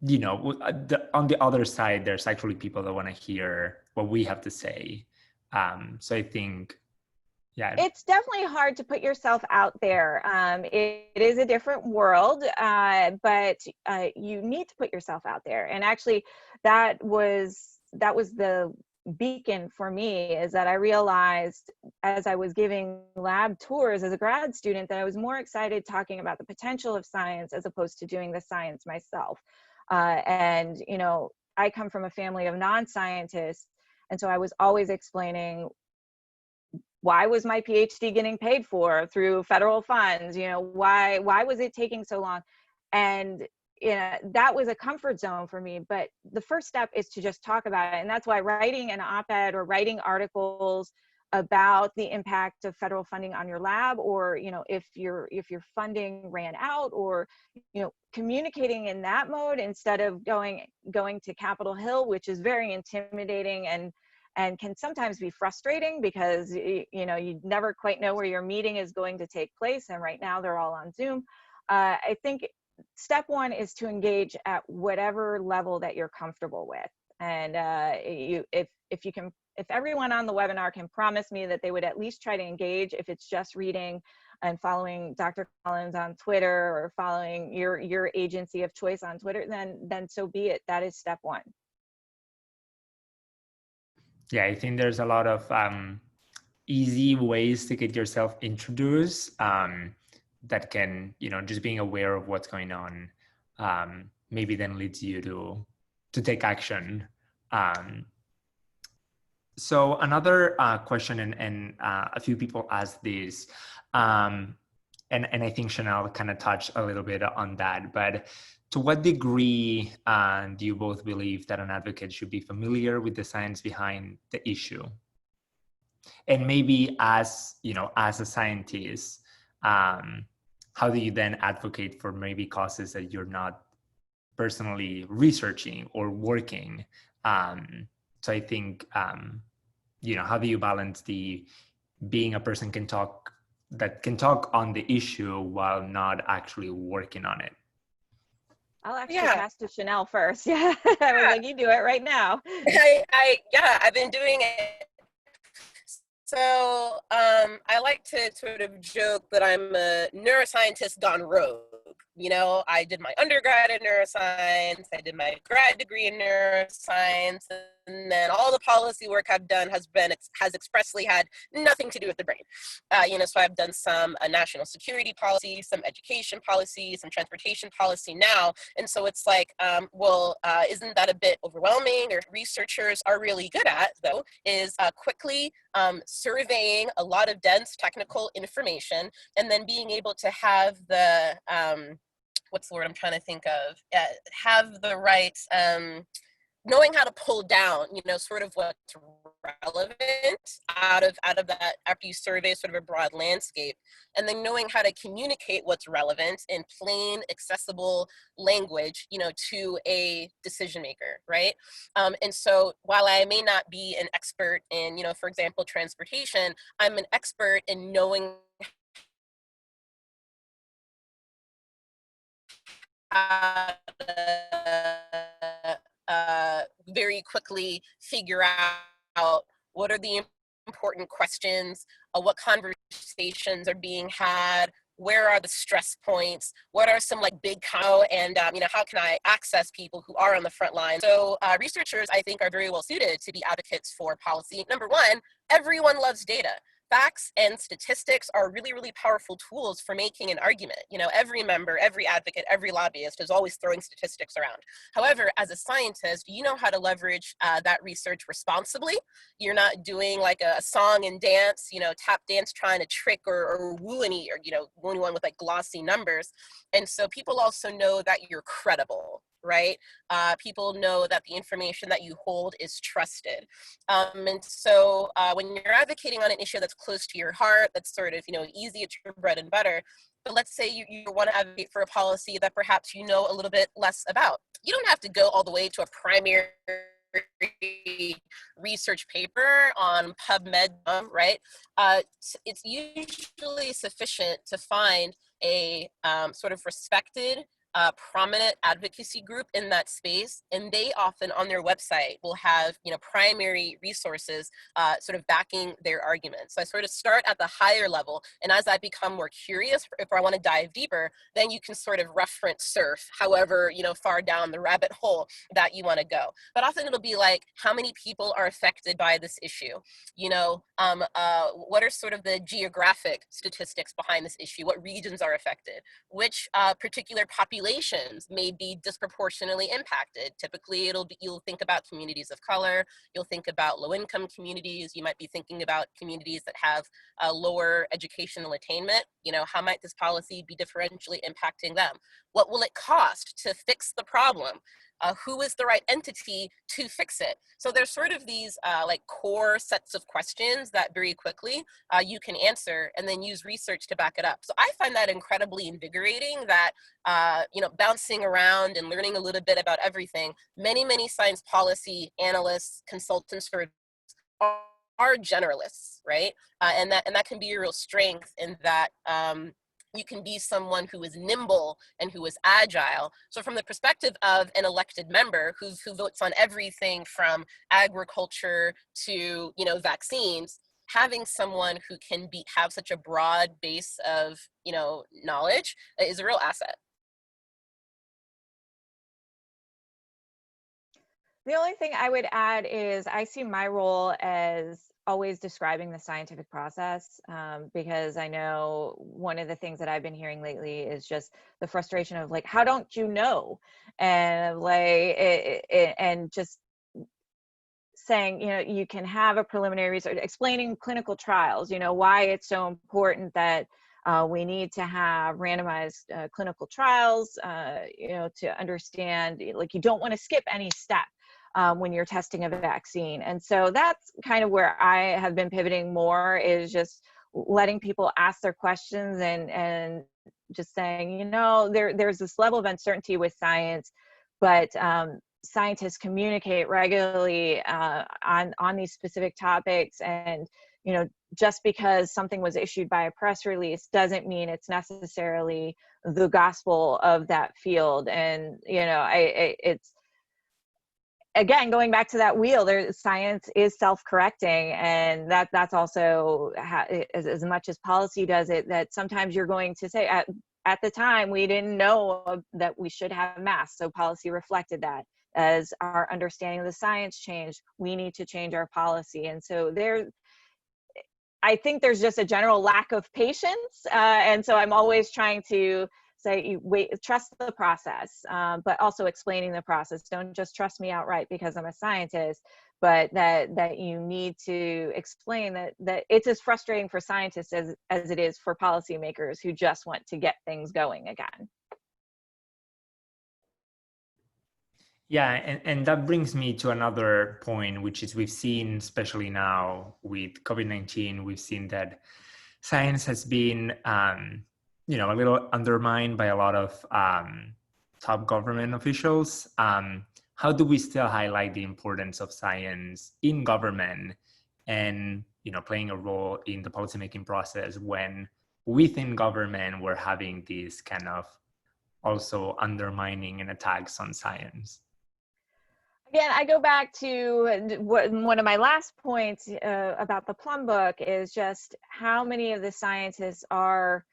you know, on the other side, there's actually people that want to hear what we have to say. So I think, yeah,
it's definitely hard to put yourself out there. It is a different world, but you need to put yourself out there. And actually, that was the beacon for me, is that I realized as I was giving lab tours as a grad student that I was more excited talking about the potential of science as opposed to doing the science myself. And, you know, I come from a family of non-scientists, and so I was always explaining, why was my PhD getting paid for through federal funds? You know, why was it taking so long? And you know, that was a comfort zone for me. But the first step is to just talk about it. And that's why writing an op-ed or writing articles about the impact of federal funding on your lab, or if your funding ran out, or communicating in that mode instead of going to Capitol Hill, which is very intimidating and can sometimes be frustrating, because you never quite know where your meeting is going to take place, and right now they're all on Zoom. I think step one is to engage at whatever level that you're comfortable with, and if everyone on the webinar can promise me that they would at least try to engage, if it's just reading and following Dr. Collins on Twitter, or following your agency of choice on Twitter, then so be it. That is step one.
Yeah, I think there's a lot of easy ways to get yourself introduced that can, just being aware of what's going on, maybe then leads you to take action. So another question, and a few people asked this, and I think Chanel kind of touched a little bit on that, but to what degree do you both believe that an advocate should be familiar with the science behind the issue? And maybe as a scientist, how do you then advocate for maybe causes that you're not personally researching or working? So I think, how do you balance being a person that can talk on the issue while not actually working on it?
I'll actually pass to Chanel first. Yeah, I was like, you do it right now.
I've been doing it. So I like to sort of joke that I'm a neuroscientist gone rogue. I did my undergrad in neuroscience, I did my grad degree in neuroscience, and then all the policy work I've done has expressly had nothing to do with the brain. So I've done some national security policy, some education policy, some transportation policy now. And so it's like, isn't that a bit overwhelming? Or researchers are really good at, though, is quickly surveying a lot of dense technical information, and then being able to have the, what's the word I'm trying to think of? Have the right, knowing how to pull down, sort of what's relevant out of that after you survey sort of a broad landscape, and then knowing how to communicate what's relevant in plain, accessible language, to a decision maker, right? And so while I may not be an expert in, for example, transportation, I'm an expert in knowing how to very quickly figure out what are the important questions, what conversations are being had, where are the stress points, what are some big and how can I access people who are on the front line. So researchers, I think, are very well suited to be advocates for policy. Number one, everyone loves data. Facts and statistics are really, really powerful tools for making an argument. Every member, every advocate, every lobbyist is always throwing statistics around. However, as a scientist, you know how to leverage that research responsibly. You're not doing a song and dance, tap dance trying to trick or woo anyone with glossy numbers. And so people also know that you're credible, right? People know that the information that you hold is trusted. And so when you're advocating on an issue that's close to your heart, that's sort of, easy, it's your bread and butter, but let's say you want to advocate for a policy that perhaps you know a little bit less about. You don't have to go all the way to a primary research paper on PubMed, right? It's usually sufficient to find a sort of respected, prominent advocacy group in that space, and they often on their website will have primary resources sort of backing their arguments. So I sort of start at the higher level, and as I become more curious, if I want to dive deeper, then you can sort of reference surf however far down the rabbit hole that you want to go. But often it'll be like, how many people are affected by this issue? What are sort of the geographic statistics behind this issue? What regions are affected? Which particular populations may be disproportionately impacted? Typically, you'll think about communities of color, you'll think about low-income communities, you might be thinking about communities that have lower educational attainment. How might this policy be differentially impacting them? What will it cost to fix the problem? who is the right entity to fix it? So there's sort of these like core sets of questions that very quickly you can answer and then use research to back it up. So I find that incredibly invigorating, that you know, bouncing around and learning a little bit about everything. Many science policy analysts, consultants are generalists, right? And that can be a real strength, in that you can be someone who is nimble and who is agile. So from the perspective of an elected member who votes on everything from agriculture to, you know, vaccines, having someone who can have such a broad base of, you know, knowledge is a real asset.
The only thing I would add is I see my role as always describing the scientific process, because I know one of the things that I've been hearing lately is just the frustration of like, how don't you know? And like, and just saying, you know, you can have a preliminary research, explaining clinical trials, you know, why it's so important that we need to have randomized clinical trials, you know, to understand, like, you don't want to skip any step when you're testing a vaccine. And so that's kind of where I have been pivoting more, is just letting people ask their questions, and just saying, you know, there's this level of uncertainty with science, but scientists communicate regularly on these specific topics. And, you know, just because something was issued by a press release doesn't mean it's necessarily the gospel of that field. And, you know, it's, again, going back to that wheel, there, science is self-correcting, and that's also as much as policy does it, that sometimes you're going to say, at the time we didn't know that we should have masks, so policy reflected that. As our understanding of the science changed, we need to change our policy. And so I think there's just a general lack of patience, and so I'm always trying to say, wait, trust the process, but also explaining the process. Don't just trust me outright because I'm a scientist, but that you need to explain that it's as frustrating for scientists as it is for policymakers who just want to get things going again.
Yeah, and that brings me to another point, which is we've seen, especially now with COVID-19, we've seen that science has been, you know, a little undermined by a lot of top government officials. How do we still highlight the importance of science in government and, you know, playing a role in the policymaking process when within government we're having these kind of also undermining and attacks on science?
Again, I go back to one of my last points about the Plum Book, is just how many of the scientists are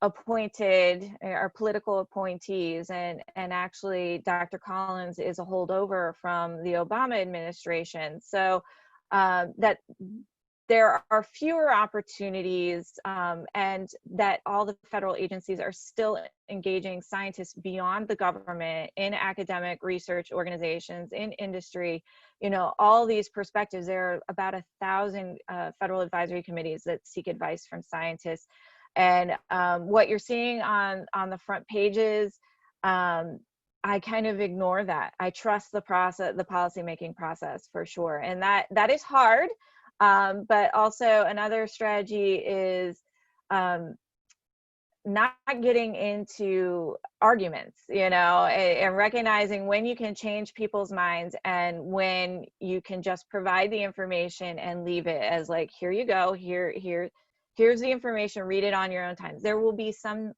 appointed, are political appointees, and actually Dr. Collins is a holdover from the Obama administration. So that there are fewer opportunities, and that all the federal agencies are still engaging scientists beyond the government, in academic research organizations, in industry. You know, all these perspectives. There are about 1,000 federal advisory committees that seek advice from scientists. And what you're seeing on the front pages, I kind of ignore that. I trust the process, the policymaking process, for sure. And that is hard. But also another strategy is not getting into arguments, you know, and recognizing when you can change people's minds and when you can just provide the information and leave it as like, here you go, here's the information, read it on your own time. There will be some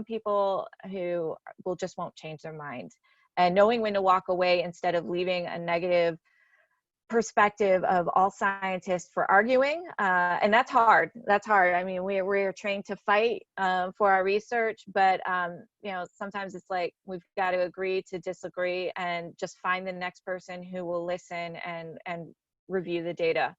people who won't change their mind, and knowing when to walk away instead of leaving a negative perspective of all scientists for arguing, and that's hard. I mean, we're trained to fight for our research, but you know, sometimes it's like we've got to agree to disagree and just find the next person who will listen and review the data.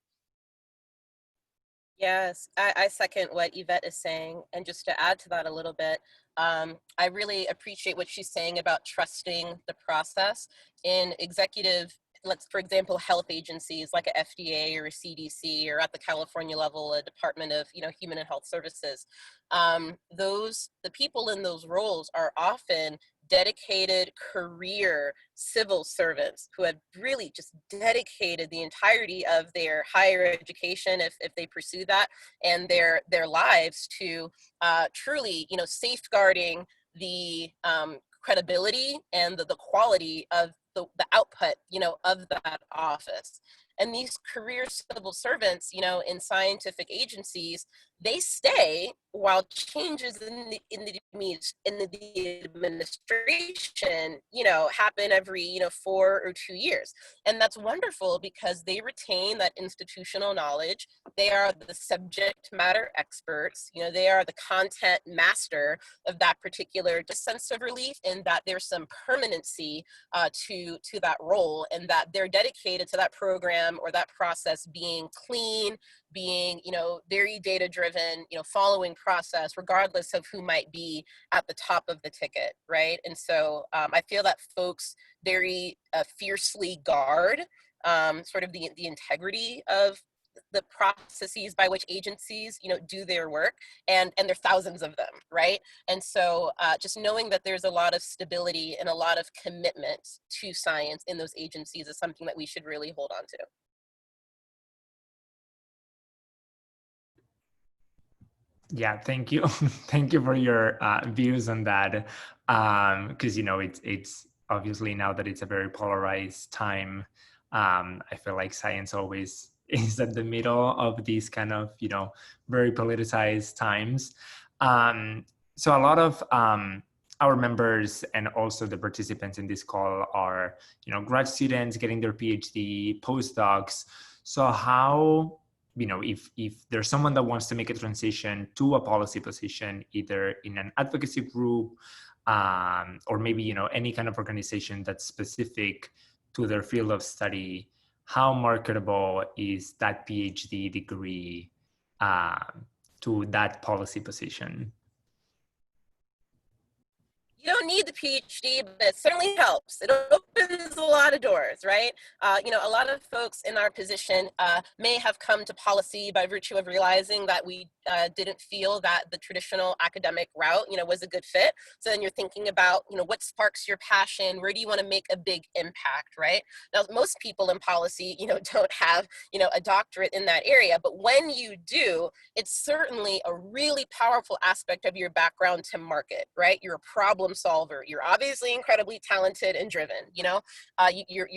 Yes, I second what Yvette is saying. And just to add to that a little bit, I really appreciate what she's saying about trusting the process in executive, for example, health agencies like a FDA or a CDC, or at the California level, a Department of, you know, Human and Health Services. The people in those roles are often dedicated career civil servants who have really just dedicated the entirety of their higher education, if they pursue that, and their lives to truly, safeguarding the credibility and the quality of the output, of that office. And these career civil servants, in scientific agencies, they stay while changes in the administration, happen every, 4 or 2 years. And that's wonderful because they retain that institutional knowledge. They are the subject matter experts, they are the content master of that particular sense of relief, and that there's some permanency to that role, and that they're dedicated to that program or that process being clean, being, very data driven, following process, regardless of who might be at the top of the ticket, right? And so I feel that folks very fiercely guard sort of the integrity of the processes by which agencies, do their work, and there are thousands of them, right? And so just knowing that there's a lot of stability and a lot of commitment to science in those agencies is something that we should really hold on to.
Yeah, thank you. Thank you for your views on that. Because, it's obviously, now that it's a very polarized time, I feel like science always is at the middle of these kind of, very politicized times. So a lot of our members and also the participants in this call are, grad students getting their PhD, postdocs. So how, if there's someone that wants to make a transition to a policy position, either in an advocacy group, or maybe, any kind of organization that's specific to their field of study, how marketable is that PhD degree to that policy position?
You don't need the PhD, but it certainly helps. It opens a lot of doors, right? A lot of folks in our position may have come to policy by virtue of realizing that we didn't feel that the traditional academic route, was a good fit. So then you're thinking about, what sparks your passion? Where do you want to make a big impact, right? Now, most people in policy, don't have, a doctorate in that area. But when you do, it's certainly a really powerful aspect of your background to market, right? You're a problem solver. You're obviously incredibly talented and driven. You're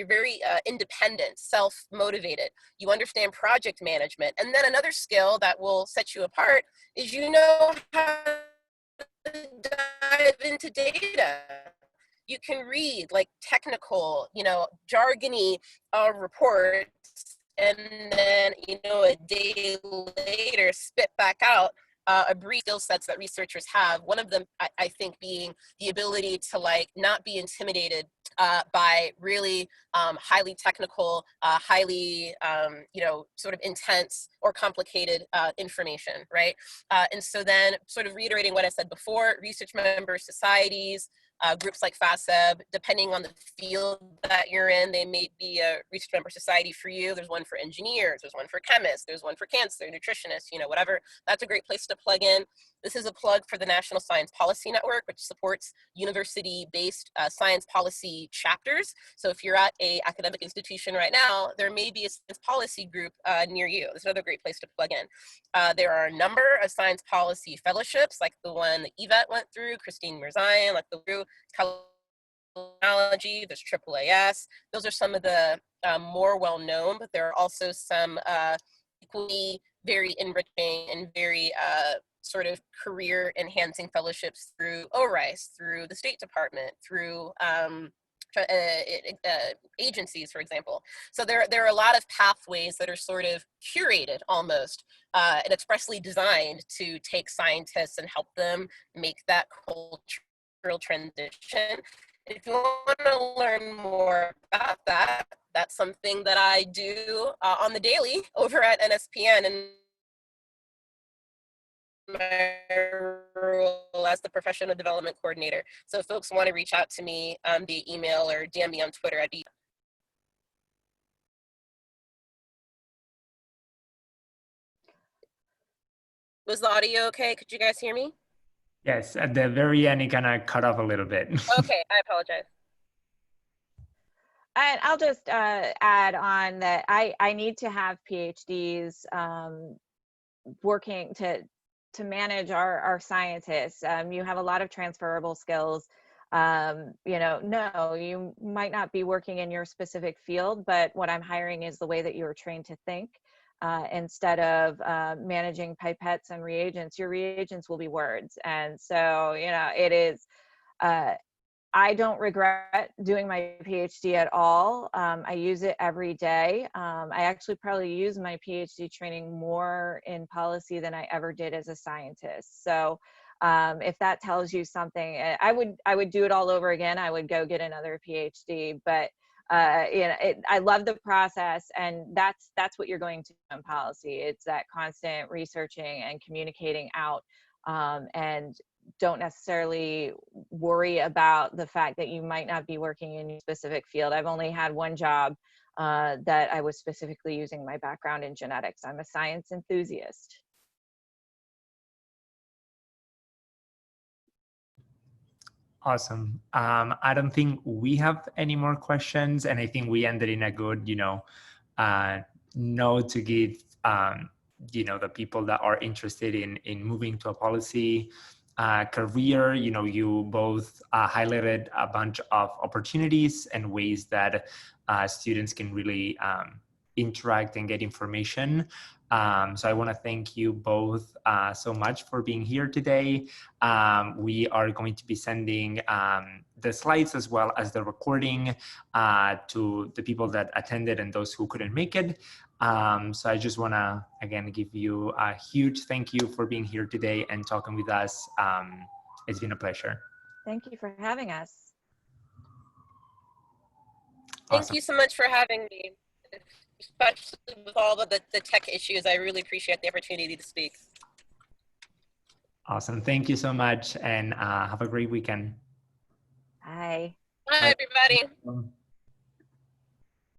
very independent, self-motivated. You understand project management. And then another skill that will set you apart is how to dive into data. You can read like technical, jargony reports, and then, a day later spit back out a brief skill sets that researchers have. One of them, I think, being the ability to not be intimidated by really highly technical, highly, sort of intense or complicated information, right? And so then sort of reiterating what I said before, research member societies, groups like FASEB, depending on the field that you're in, they may be a research member society for you. There's one for engineers, there's one for chemists, there's one for cancer, nutritionists, whatever. That's a great place to plug in. This is a plug for the National Science Policy Network, which supports university-based science policy chapters. So if you're at an academic institution right now, there may be a science policy group near you. That's another great place to plug in. There are a number of science policy fellowships, like the one that Yvette went through, Christine Mirzayan, like the technology, there's AAAS. Those are some of the more well-known, but there are also some equally very enriching and very sort of career-enhancing fellowships through ORICE, through the State Department, through agencies, for example. So there are a lot of pathways that are sort of curated almost and expressly designed to take scientists and help them make that cultural transition. If you want to learn more about that, that's something that I do on the daily over at NSPN, and my role as the professional development coordinator. So if folks want to reach out to me via email or DM me on Twitter, I'd be. Was the audio okay? Could you guys hear me?
Yes, at the very end, it kind of cut off a little bit.
Okay, I apologize.
And I'll just add on that I need to have PhDs working to manage our scientists. You have a lot of transferable skills. You know, no, you might not be working in your specific field, but what I'm hiring is the way that you were trained to think. Instead of managing pipettes and reagents, your reagents will be words. And so, you know, it is, I don't regret doing my PhD at all. I use it every day. I actually probably use my PhD training more in policy than I ever did as a scientist. So if that tells you something, I would do it all over again. I would go get another PhD, but you know, I love the process, and that's what you're going to do in policy. It's that constant researching and communicating out, and don't necessarily worry about the fact that you might not be working in your specific field. I've only had one job that I was specifically using my background in genetics. I'm a science enthusiast.
Awesome. I don't think we have any more questions, and I think we ended in a good, you know, note to give, you know, the people that are interested in moving to a policy career. You know, you both highlighted a bunch of opportunities and ways that students can really interact and get information. So I want to thank you both so much for being here today. We are going to be sending the slides as well as the recording to the people that attended and those who couldn't make it. So I just want to, again, give you a huge thank you for being here today and talking with us. It's been a pleasure.
Thank you for having us.
Thank
Awesome.
you so much for having me, especially with all of the tech issues. I really appreciate the opportunity to speak.
Awesome. Thank you so much, and have a great weekend.
Bye.
Bye, everybody.